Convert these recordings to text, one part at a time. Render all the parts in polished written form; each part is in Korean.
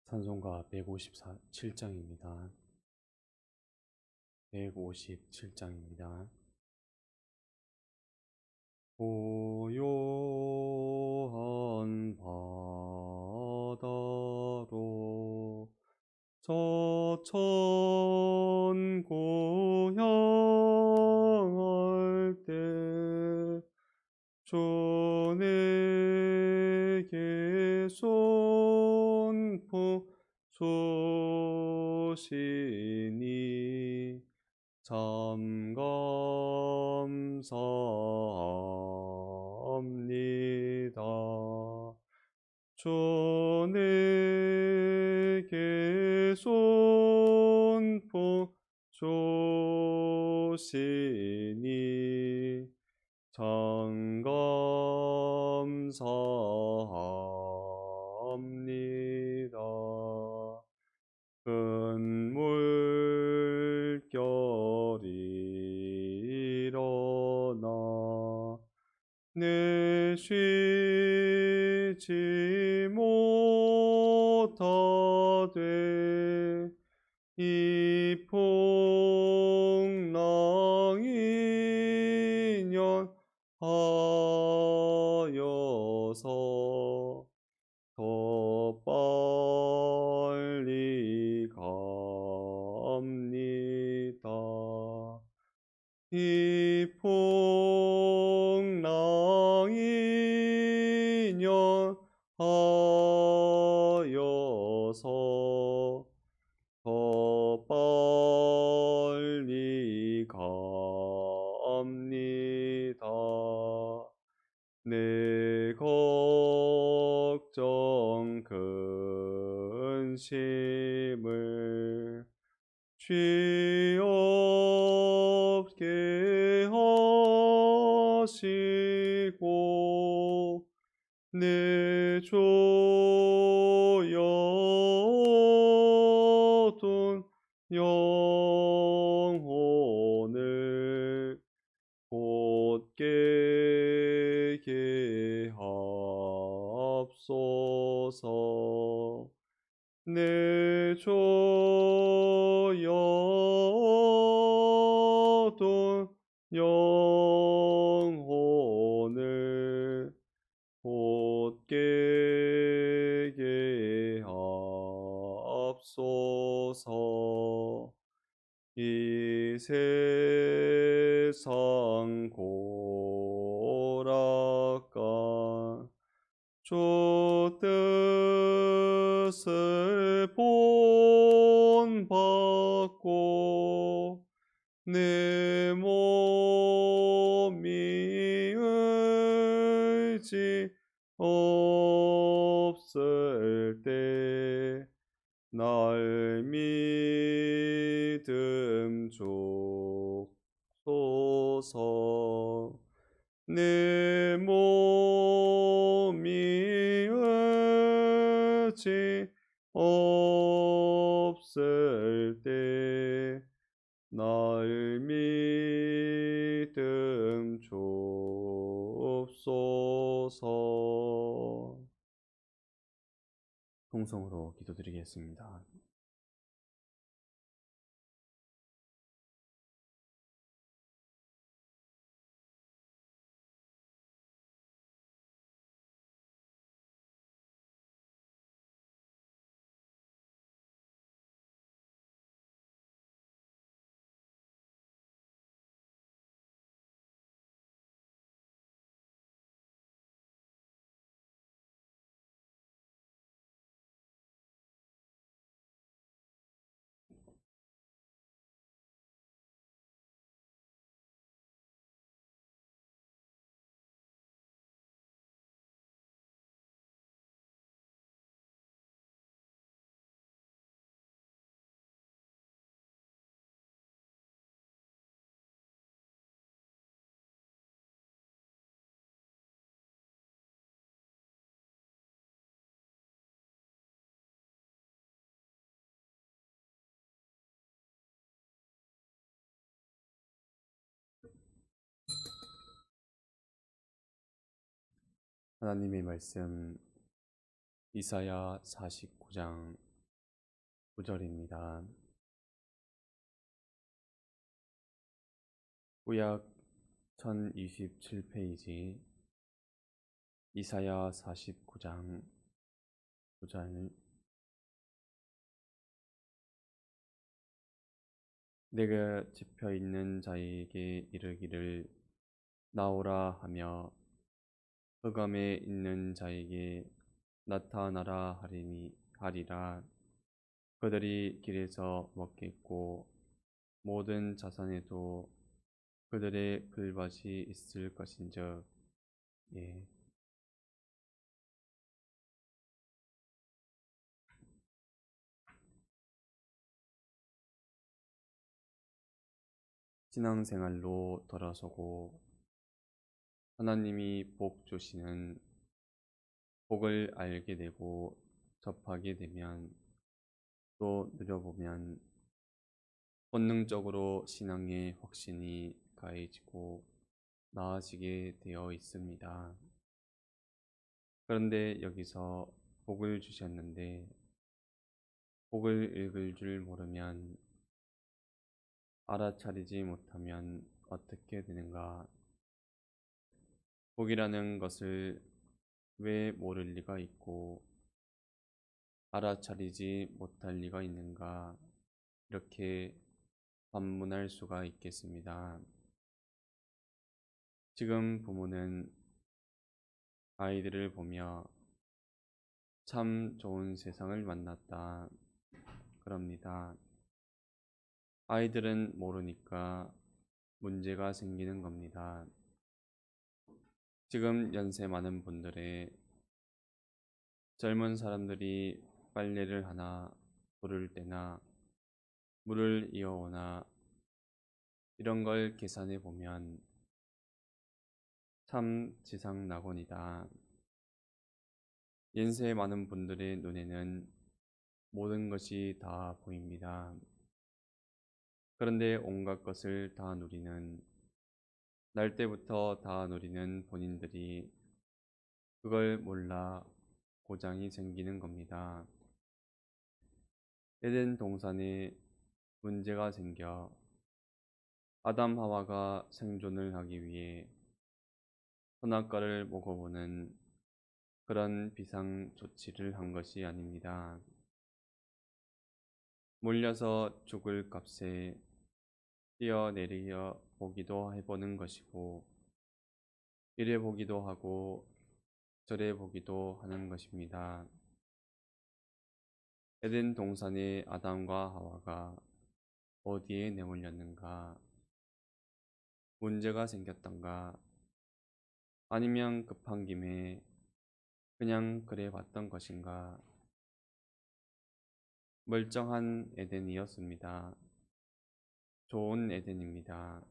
찬송가 157장입니다. 157장입니다. 고요한 바다로 저천 고향할 때 주 내게 손품 주시니 참 감사합니다. 주 내게 손품 주시니 참 감사합니다. 큰 물결이 일어나 내쉬지 못하되 이 풍랑이 연하여서 더 빨리 갑니다. 이 풍랑이 연하여서 더 빨리 갑니다. 내 걱정 근심을 죄 없게 하시고 내 조여둔 영혼을 곧게 깨게 하옵소서. 내 조여둔 영혼을 곧게 깨게 하옵소서. 이 세상 고락간 주 뜻을 본받고 내 몸이 의지 없을 때 날 믿음 줍소서. 내 몸이 의지 없을 때 날 믿음 줍소서. 통성으로 기도드리겠습니다. 하나님의 말씀 이사야 49장 9절입니다. 구약 1027페이지 이사야 49장 9절. 내가 집혀 있는 자에게 이르기를 나오라 하며 흑암에 있는 자에게 나타나라 하리라. 그들이 길에서 먹겠고 모든 자산에도 그들의 글밭이 있을 것인즉. 예. 신앙생활로 돌아서고 하나님이 복 주시는 복을 알게 되고 접하게 되면 또 누려보면 본능적으로 신앙의 확신이 가해지고 나아지게 되어 있습니다. 그런데 여기서 복을 주셨는데 복을 읽을 줄 모르면, 알아차리지 못하면 어떻게 되는가? 복이라는 것을 왜 모를 리가 있고 알아차리지 못할 리가 있는가? 이렇게 반문할 수가 있겠습니다. 지금 부모는 아이들을 보며 참 좋은 세상을 만났다 그럽니다. 아이들은 모르니까 문제가 생기는 겁니다. 지금 연세 많은 분들의 젊은 사람들이 빨래를 하나 부를 때나 물을 이어오나 이런 걸 계산해 보면 참 지상낙원이다. 연세 많은 분들의 눈에는 모든 것이 다 보입니다. 그런데 온갖 것을 다 누리는, 날 때부터 다 누리는 본인들이 그걸 몰라 고장이 생기는 겁니다. 에덴 동산에 문제가 생겨 아담 하와가 생존을 하기 위해 선악과를 먹어보는 그런 비상 조치를 한 것이 아닙니다. 몰려서 죽을 값에 뛰어내려 보기도 해보는 것이고, 이래 보기도 하고 저래 보기도 하는 것입니다. 에덴 동산의 아담과 하와가 어디에 내몰렸는가? 문제가 생겼던가? 아니면 급한 김에 그냥 그래 봤던 것인가? 멀쩡한 에덴이었습니다. 좋은 에덴입니다.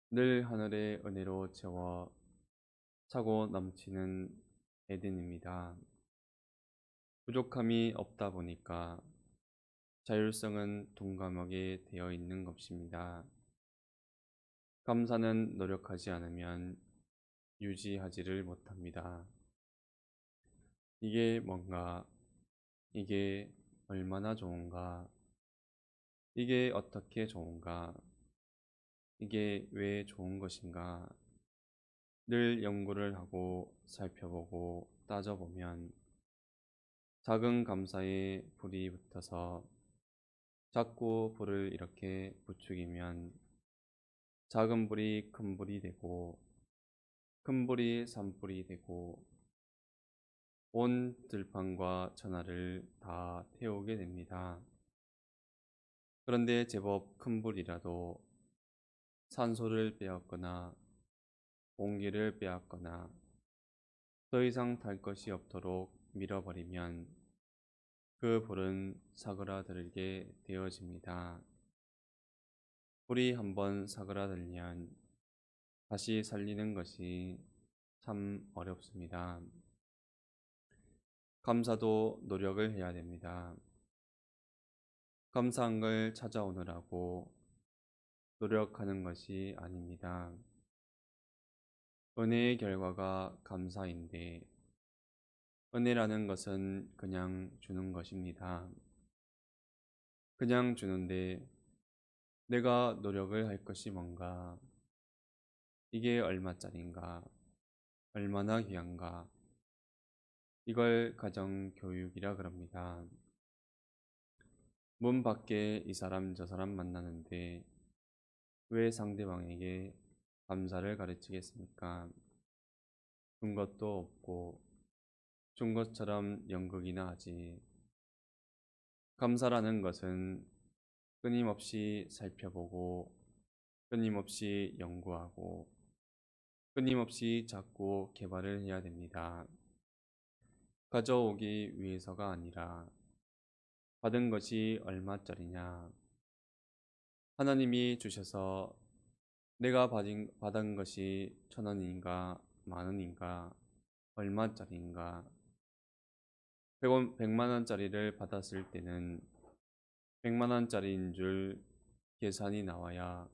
늘 하늘의 은혜로 채워 차고 넘치는 에덴입니다. 부족함이 없다 보니까 자율성은 둔감하게 되어 있는 것입니다. 감사는 노력하지 않으면 유지하지를 못합니다. 이게 뭔가, 이게 얼마나 좋은가, 이게 어떻게 좋은가, 이게 왜 좋은 것인가, 늘 연구를 하고 살펴보고 따져보면 작은 감사에 불이 붙어서 자꾸 불을 이렇게 부추기면 작은 불이 큰 불이 되고 큰 불이 산불이 되고 온 들판과 천하를 다 태우게 됩니다. 그런데 제법 큰 불이라도 산소를 빼앗거나 공기를 빼앗거나 더 이상 탈 것이 없도록 밀어버리면 그 불은 사그라들게 되어집니다. 불이 한번 사그라들면 다시 살리는 것이 참 어렵습니다. 감사도 노력을 해야 됩니다. 감사한 걸 찾아오느라고 노력하는 것이 아닙니다. 은혜의 결과가 감사인데, 은혜라는 것은 그냥 주는 것입니다. 그냥 주는데 내가 노력을 할 것이 뭔가? 이게 얼마짜린가? 얼마나 귀한가? 이걸 가정교육이라 그럽니다. 문 밖에 이 사람 저 사람 만나는데 왜 상대방에게 감사를 가르치겠습니까? 준 것도 없고 준 것처럼 연극이나 하지. 감사라는 것은 끊임없이 살펴보고 끊임없이 연구하고 끊임없이 자꾸 개발을 해야 됩니다. 가져오기 위해서가 아니라 받은 것이 얼마짜리냐. 하나님이 주셔서 내가 받은 것이 1,000원인가 만원인가 얼마짜리인가. 100만원짜리를 받았을 때는 100만원짜리인 줄 계산이 나와야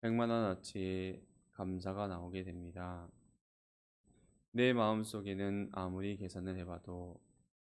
100만원어치의 감사가 나오게 됩니다. 내 마음속에는 아무리 계산을 해봐도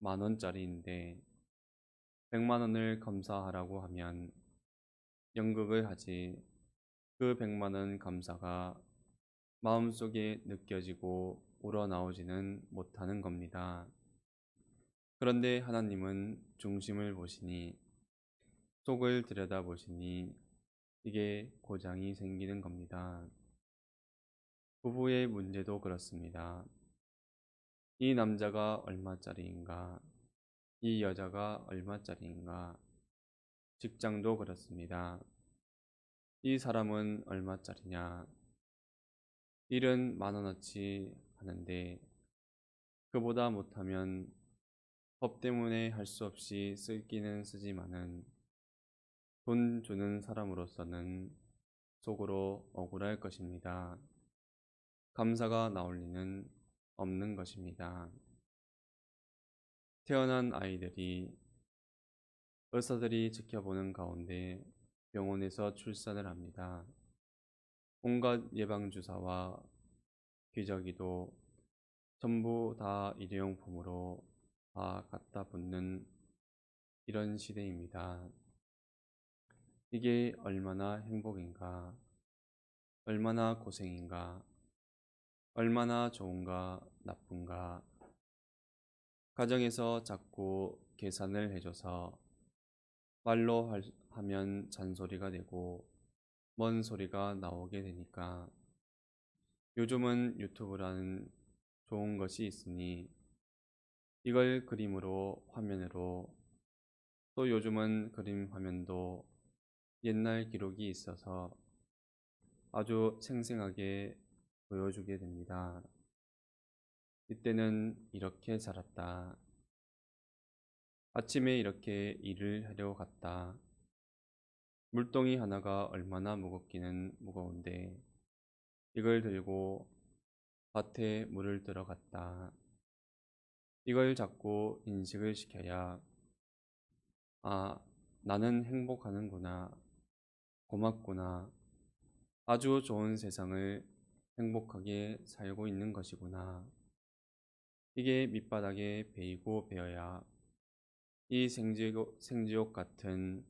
10,000원짜리인데 100만원을 감사하라고 하면 연극을 하지. 그 100만원 감사가 마음속에 느껴지고 우러나오지는 못하는 겁니다. 그런데 하나님은 중심을 보시니 속을 들여다보시니 이게 고장이 생기는 겁니다. 부부의 문제도 그렇습니다. 이 남자가 얼마짜리인가? 이 여자가 얼마짜리인가? 직장도 그렇습니다. 이 사람은 얼마짜리냐? 일은 10,000원어치 하는데 그보다 못하면 법 때문에 할 수 없이 쓸기는 쓰지만은 돈 주는 사람으로서는 속으로 억울할 것입니다. 감사가 나올 리는 없는 것입니다. 태어난 아이들이 의사들이 지켜보는 가운데 병원에서 출산을 합니다. 온갖 예방주사와 기저귀도 전부 다 일회용품으로 다 갖다 붙는 이런 시대입니다. 이게 얼마나 행복인가, 얼마나 고생인가, 얼마나 좋은가, 나쁜가. 가정에서 자꾸 계산을 해줘서 말로 하면 잔소리가 되고 먼 소리가 나오게 되니까 요즘은 유튜브라는 좋은 것이 있으니 이걸 그림으로 화면으로 또 요즘은 그림 화면도 옛날 기록이 있어서 아주 생생하게 보여주게 됩니다. 이때는 이렇게 살았다. 아침에 이렇게 일을 하려 갔다. 물동이 하나가 얼마나 무겁기는 무거운데 이걸 들고 밭에 물을 들어갔다. 이걸 자꾸 인식을 시켜야 아, 나는 행복하는구나. 고맙구나. 아주 좋은 세상을 행복하게 살고 있는 것이구나. 이게 밑바닥에 베이고 베어야 이 생지옥 같은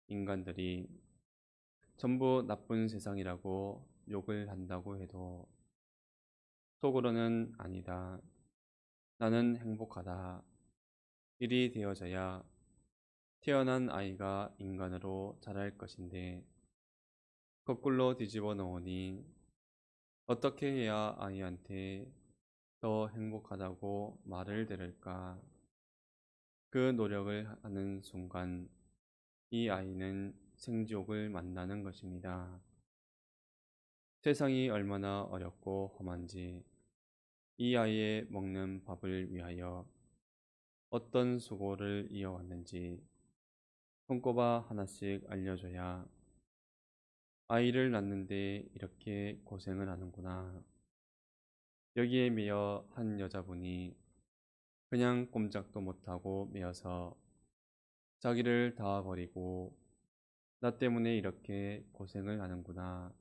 인간들이 전부 나쁜 세상이라고 욕을 한다고 해도 속으로는 아니다. 나는 행복하다. 일이 되어져야 태어난 아이가 인간으로 자랄 것인데 거꾸로 뒤집어 놓으니 어떻게 해야 아이한테 더 행복하다고 말을 들을까? 그 노력을 하는 순간 이 아이는 생지옥을 만나는 것입니다. 세상이 얼마나 어렵고 험한지 이 아이의 먹는 밥을 위하여 어떤 수고를 이어왔는지 손꼽아 하나씩 알려줘야 아이를 낳는데 이렇게 고생을 하는구나. 여기에 매여 한 여자분이 그냥 꼼짝도 못하고 매여서 자기를 다 버리고 나 때문에 이렇게 고생을 하는구나.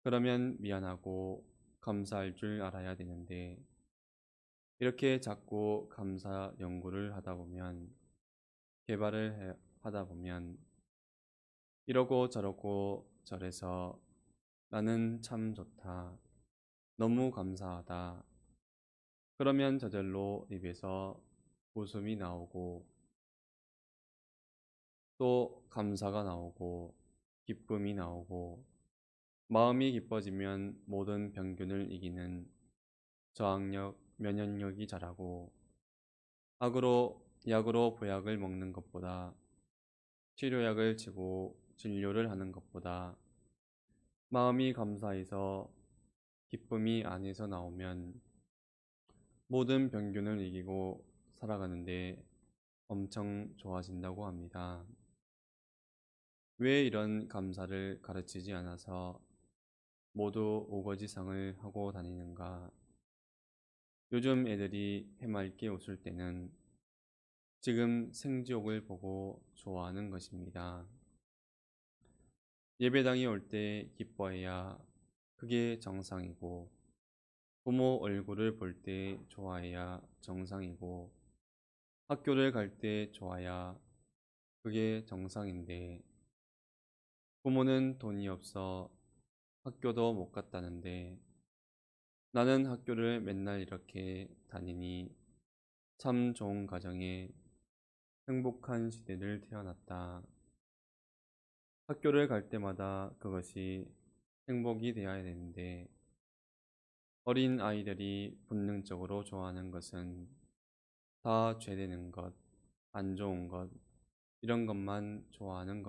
그러면 미안하고 감사할 줄 알아야 되는데 이렇게 자꾸 감사 연구를 하다 보면 개발을 하다 보면 이러고 저러고 저래서 나는 참 좋다. 너무 감사하다. 그러면 저절로 입에서 웃음이 나오고 또 감사가 나오고 기쁨이 나오고 마음이 기뻐지면 모든 병균을 이기는 저항력, 면역력이 자라고 약으로 보약을 먹는 것보다 치료약을 치고 진료를 하는 것보다 마음이 감사해서 기쁨이 안에서 나오면 모든 병균을 이기고 살아가는데 엄청 좋아진다고 합니다. 왜 이런 감사를 가르치지 않아서 모두 오거지상을 하고 다니는가? 요즘 애들이 해맑게 웃을 때는 지금 생지옥을 보고 좋아하는 것입니다. 예배당에 올 때 기뻐해야 그게 정상이고 부모 얼굴을 볼 때 좋아해야 정상이고 학교를 갈 때 좋아야 그게 정상인데 부모는 돈이 없어 학교도 못 갔다는데 나는 학교를 맨날 이렇게 다니니 참 좋은 가정에 행복한 시대를 태어났다. 학교를 갈 때마다 그것이 행복이 되어야 되는데 어린 아이들이 본능적으로 좋아하는 것은 다 죄되는 것, 안 좋은 것, 이런 것만 좋아하는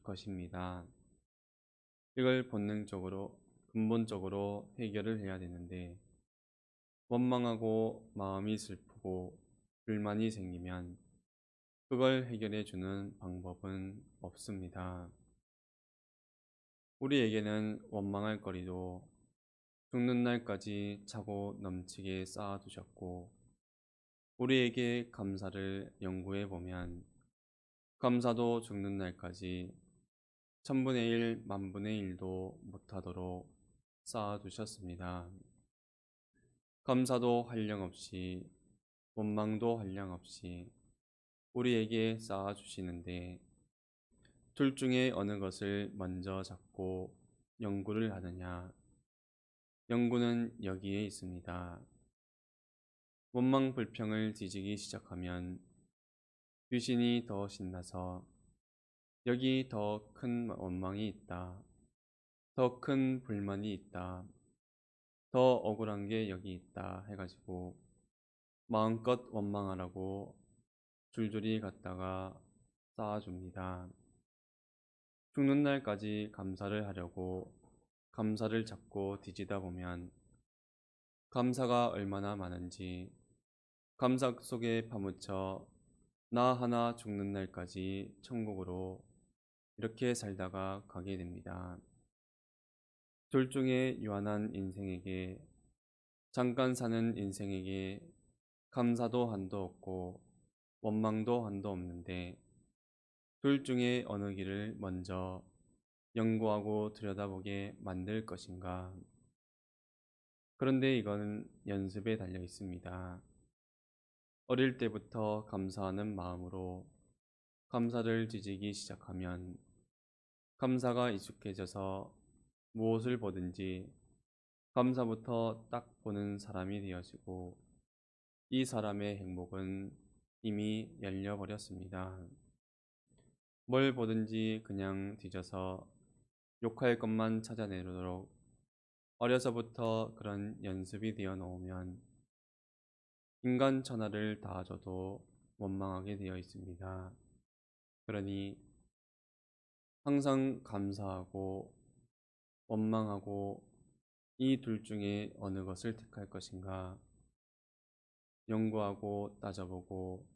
것입니다. 이걸 본능적으로, 근본적으로 해결을 해야 되는데 원망하고 마음이 슬프고 불만이 생기면 그걸 해결해 주는 방법은 없습니다. 우리에게는 원망할 거리도 죽는 날까지 차고 넘치게 쌓아두셨고 우리에게 감사를 연구해 보면 감사도 죽는 날까지 천분의 일, 만분의 일도 못하도록 쌓아두셨습니다. 감사도 한량없이 원망도 한량없이 우리에게 쌓아주시는데 둘 중에 어느 것을 먼저 잡고 연구를 하느냐? 연구는 여기에 있습니다. 원망 불평을 뒤지기 시작하면 귀신이 더 신나서 여기 더 큰 원망이 있다. 더 큰 불만이 있다. 더 억울한 게 여기 있다 해가지고 마음껏 원망하라고 줄줄이 갖다가 쌓아줍니다. 죽는 날까지 감사를 하려고 감사를 잡고 뒤지다 보면 감사가 얼마나 많은지 감사 속에 파묻혀 나 하나 죽는 날까지 천국으로 이렇게 살다가 가게 됩니다. 둘 중에 유한한 인생에게 잠깐 사는 인생에게 감사도 한도 없고 원망도 한도 없는데 둘 중에 어느 길을 먼저 연구하고 들여다보게 만들 것인가? 그런데 이건 연습에 달려 있습니다. 어릴 때부터 감사하는 마음으로 감사를 뒤지기 시작하면 감사가 익숙해져서 무엇을 보든지 감사부터 딱 보는 사람이 되어지고 이 사람의 행복은 이미 열려버렸습니다. 뭘 보든지 그냥 뒤져서 욕할 것만 찾아내도록 어려서부터 그런 연습이 되어 놓으면 인간 천하를 다 줘도 원망하게 되어 있습니다. 그러니 항상 감사하고 원망하고 이 둘 중에 어느 것을 택할 것인가 연구하고 따져보고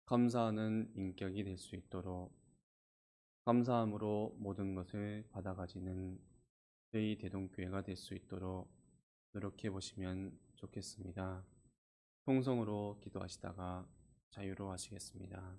감사하는 인격이 될 수 있도록 감사함으로 모든 것을 받아가지는 저희 대동교회가 될 수 있도록 노력해 보시면 좋겠습니다. 통성으로 기도하시다가 자유로 하시겠습니다.